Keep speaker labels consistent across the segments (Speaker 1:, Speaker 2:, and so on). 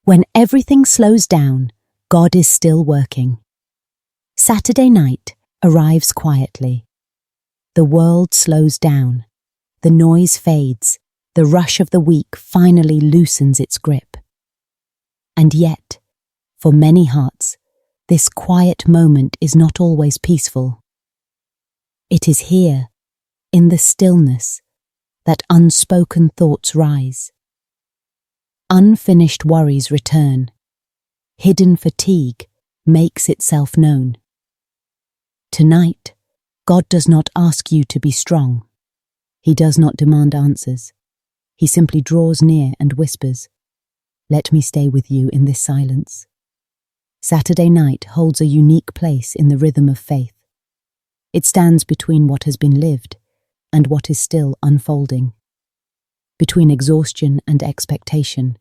Speaker 1: When everything slows down, God is still working. Saturday night arrives quietly. The world slows down. The noise fades. The rush of the week finally loosens its grip. And yet, for many hearts, this quiet moment is not always peaceful. It is here, in the stillness, that unspoken thoughts rise. Unfinished worries return. Hidden fatigue makes itself known. Tonight, God does not ask you to be strong. He does not demand answers. He simply draws near and whispers, "Let me stay with you in this silence." Saturday night holds a unique place in the rhythm of faith. It stands between what has been lived and what is still unfolding, between exhaustion and expectation,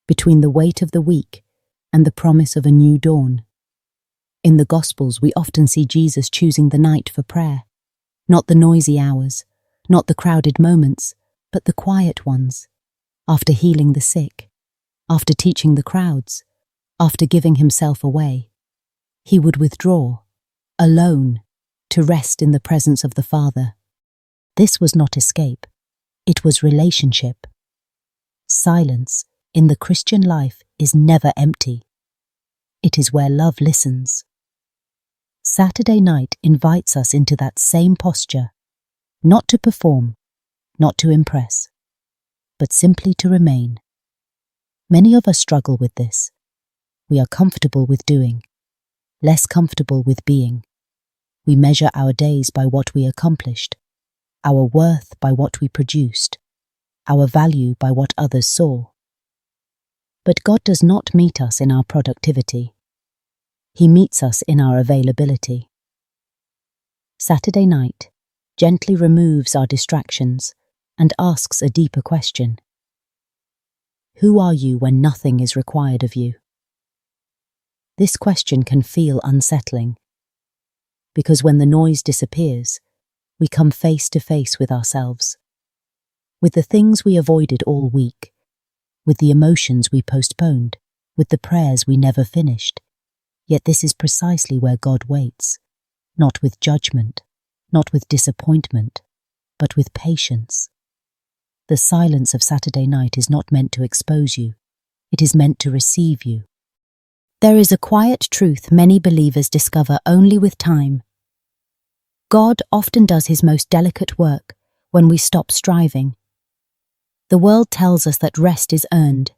Speaker 1: between the weight of the week and the promise of a new dawn. In the Gospels, we often see Jesus choosing the night for prayer, not the noisy hours, not the crowded moments, but the quiet ones. After healing the sick, after teaching the crowds, after giving himself away, he would withdraw, alone, to rest in the presence of the Father. This was not escape, it was relationship. Silence in the Christian life is never empty. It is where love listens. Saturday night invites us into that same posture, not to perform, not to impress, but simply to remain. Many of us struggle with this. We are comfortable with doing, less comfortable with being. We measure our days by what we accomplished, our worth by what we produced, our value by what others saw. But God does not meet us in our productivity. He meets us in our availability. Saturday night gently removes our distractions and asks a deeper question. Who are you when nothing is required of you? This question can feel unsettling, because when the noise disappears, we come face to face with ourselves, with the things we avoided all week, with the emotions we postponed, with the prayers we never finished. Yet this is precisely where God waits, not with judgment, not with disappointment, but with patience. The silence of Saturday night is not meant to expose you, it is meant to receive you. There is a quiet truth many believers discover only with time. God often does his most delicate work when we stop striving. The world tells us that rest is earned.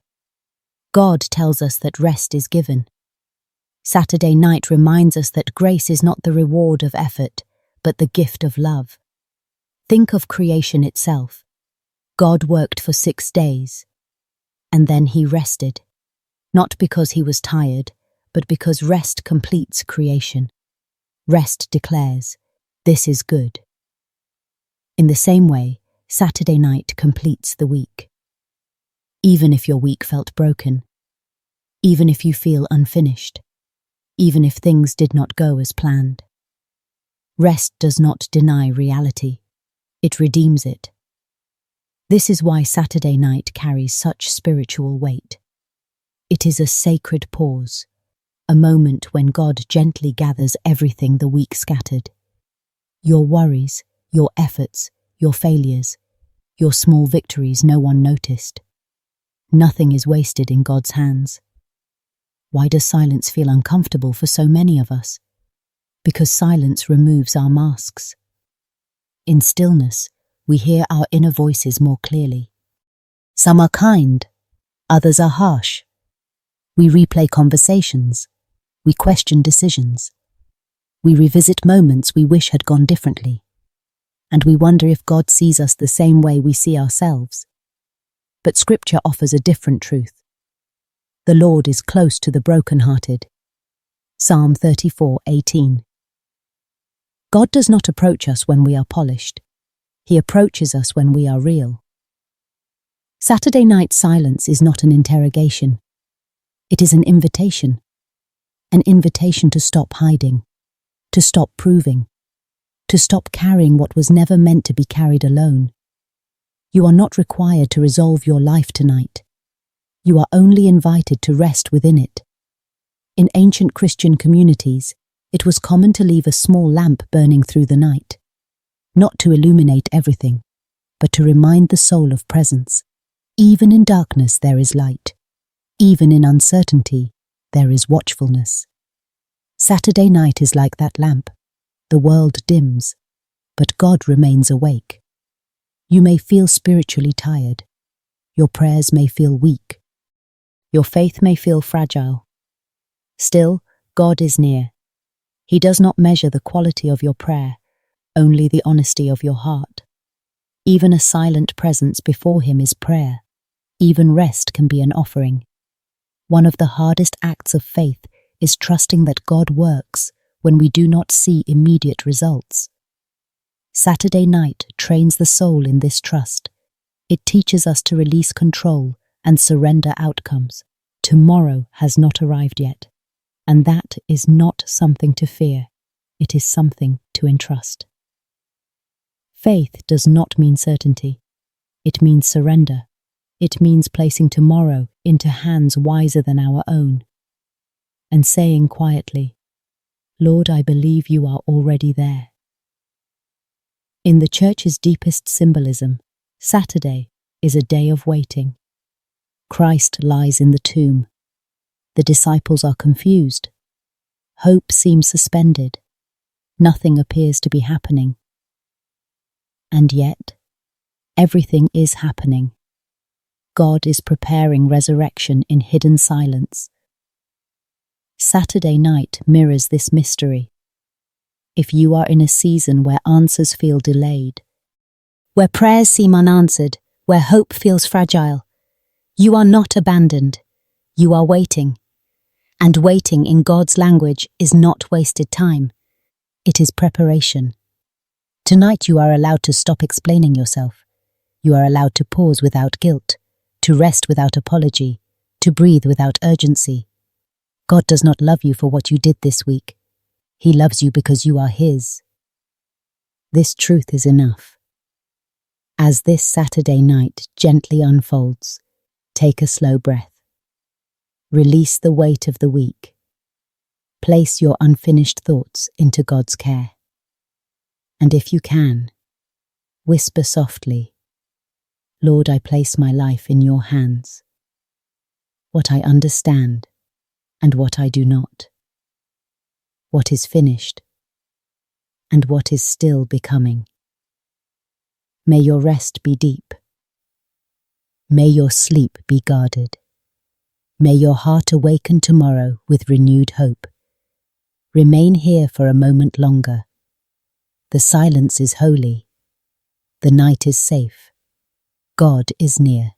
Speaker 1: God tells us that rest is given. Saturday night reminds us that grace is not the reward of effort, but the gift of love. Think of creation itself. God worked for 6 days, and then he rested, not because he was tired, but because rest completes creation. Rest declares, "This is good." In the same way, Saturday night completes the week. Even if your week felt broken, even if you feel unfinished, even if things did not go as planned. Rest does not deny reality, it redeems it. This is why Saturday night carries such spiritual weight. It is a sacred pause, a moment when God gently gathers everything the week scattered. Your worries, your efforts, your failures, your small victories no one noticed. Nothing is wasted in God's hands. Why does silence feel uncomfortable for so many of us? Because silence removes our masks. In stillness, we hear our inner voices more clearly. Some are kind, others are harsh. We replay conversations. We question decisions. We revisit moments we wish had gone differently. And we wonder if God sees us the same way we see ourselves. But Scripture offers a different truth. The Lord is close to the brokenhearted. Psalm 34:18. God does not approach us when we are polished. He approaches us when we are real. Saturday night silence is not an interrogation. It is an invitation to stop hiding, to stop proving, to stop carrying what was never meant to be carried alone. You are not required to resolve your life tonight. You are only invited to rest within it. In ancient Christian communities, it was common to leave a small lamp burning through the night, not to illuminate everything, but to remind the soul of presence. Even in darkness there is light. Even in uncertainty there is watchfulness. Saturday night is like that lamp. The world dims, but God remains awake. You may feel spiritually tired. Your prayers may feel weak. Your faith may feel fragile. Still, God is near. He does not measure the quality of your prayer, only the honesty of your heart. Even a silent presence before Him is prayer. Even rest can be an offering. One of the hardest acts of faith is trusting that God works when we do not see immediate results. Saturday night trains the soul in this trust. It teaches us to release control and surrender outcomes. Tomorrow has not arrived yet, and that is not something to fear. It is something to entrust. Faith does not mean certainty. It means surrender. It means placing tomorrow into hands wiser than our own, and saying quietly, "Lord, I believe you are already there." In the Church's deepest symbolism, Saturday is a day of waiting. Christ lies in the tomb. The disciples are confused. Hope seems suspended. Nothing appears to be happening. And yet, everything is happening. God is preparing resurrection in hidden silence. Saturday night mirrors this mystery. If you are in a season where answers feel delayed, where prayers seem unanswered, where hope feels fragile, you are not abandoned. You are waiting. And waiting in God's language is not wasted time. It is preparation. Tonight you are allowed to stop explaining yourself. You are allowed to pause without guilt, to rest without apology, to breathe without urgency. God does not love you for what you did this week. He loves you because you are His. This truth is enough. As this Saturday night gently unfolds, take a slow breath. Release the weight of the week. Place your unfinished thoughts into God's care. And if you can, whisper softly, "Lord, I place my life in your hands. What I understand and what I do not. What is finished and what is still becoming. May your rest be deep. May your sleep be guarded. May your heart awaken tomorrow with renewed hope. Remain here for a moment longer. The silence is holy. The night is safe. God is near.